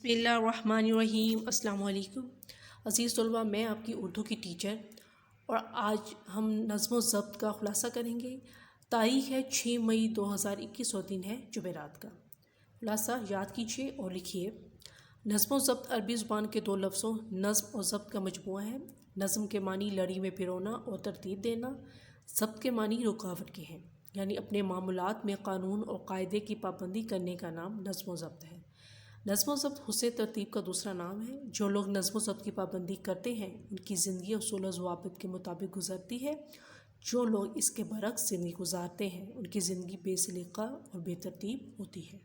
بسم اللہ الرحمن الرحیم۔ السلام علیکم عزیز طلباء، میں آپ کی اردو کی ٹیچر، اور آج ہم نظم و ضبط کا خلاصہ کریں گے۔ تاریخ ہے 6 مئی 2021 اور دن ہے جمعرات کا۔ خلاصہ یاد کیجیے اور لکھیے۔ نظم و ضبط عربی زبان کے دو لفظوں نظم اور ضبط کا مجموعہ ہے۔ نظم کے معنی لڑی میں پرونا اور ترتیب دینا، ضبط کے معنی رکاوٹ کے ہیں، یعنی اپنے معمولات میں قانون اور قاعدے کی پابندی کرنے کا نام نظم و ضبط ہے۔ نظم و ضبط حسن ترتیب کا دوسرا نام ہے۔ جو لوگ نظم و ضبط کی پابندی کرتے ہیں ان کی زندگی اصول و ضوابط کے مطابق گزرتی ہے۔ جو لوگ اس کے برعکس زندگی گزارتے ہیں ان کی زندگی بے سلیقہ اور بے ترتیب ہوتی ہے۔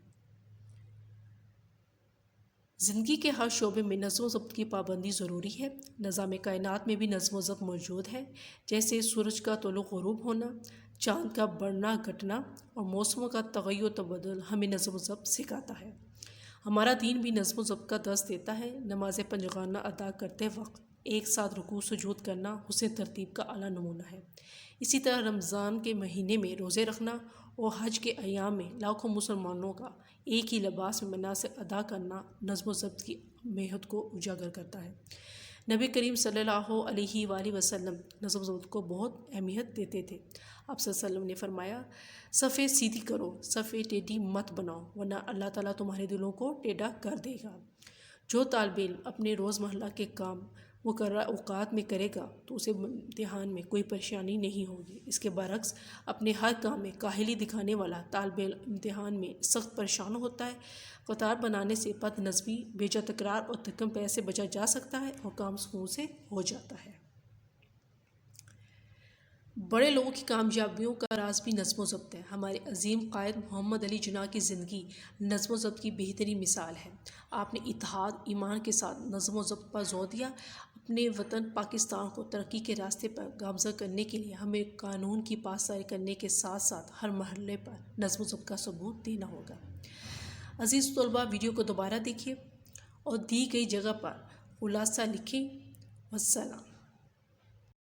زندگی کے ہر شعبے میں نظم و ضبط کی پابندی ضروری ہے۔ نظام کائنات میں بھی نظم و ضبط موجود ہے، جیسے سورج کا طلوع غروب ہونا، چاند کا بڑھنا گھٹنا اور موسموں کا تغیر و تبدل ہمیں نظم و ضبط سکھاتا ہے۔ ہمارا دین بھی نظم و ضبط کا درس دیتا ہے۔ نماز پنجگانہ ادا کرتے وقت ایک ساتھ رکوع سجود کرنا حسن ترتیب کا اعلیٰ نمونہ ہے۔ اسی طرح رمضان کے مہینے میں روزے رکھنا اور حج کے ایام میں لاکھوں مسلمانوں کا ایک ہی لباس میں مناسک ادا کرنا نظم و ضبط کی اہمیت کو اجاگر کرتا ہے۔ نبی کریم صلی اللہ علیہ وآلہ وسلم نظم و ضبط کو بہت اہمیت دیتے تھے۔ آپ صلی اللہ علیہ وسلم نے فرمایا، صفیں سیدھی کرو، صفیں ٹیڑھی مت بناؤ، ورنہ اللہ تعالیٰ تمہارے دلوں کو ٹیڑھا کر دے گا۔ جو طالب علم اپنے روز مرہ کے کام مقررہ اوقات میں کرے گا تو اسے امتحان میں کوئی پریشانی نہیں ہوگی۔ اس کے برعکس اپنے ہر کام میں کاہلی دکھانے والا طالب علم امتحان میں سخت پریشان ہوتا ہے۔ قطار بنانے سے، بد نظمی، بیجا تکرار اور تھکم پیر سے بچا جا سکتا ہے اور کام سکون سے ہو جاتا ہے۔ بڑے لوگوں کی کامیابیوں کا راز بھی نظم و ضبط ہے۔ ہمارے عظیم قائد محمد علی جناح کی زندگی نظم و ضبط کی بہترین مثال ہے۔ آپ نے اتحاد ایمان کے ساتھ نظم و ضبط پر زور دیا۔ اپنے وطن پاکستان کو ترقی کے راستے پر گامزن کرنے کے لیے ہمیں قانون کی پاسداری کرنے کے ساتھ ساتھ ہر مرحلے پر نظم و ضبط کا ثبوت دینا ہوگا۔ عزیز طلباء، ویڈیو کو دوبارہ دیکھیے اور دی گئی جگہ پر خلاصہ لکھیں۔ والسلام۔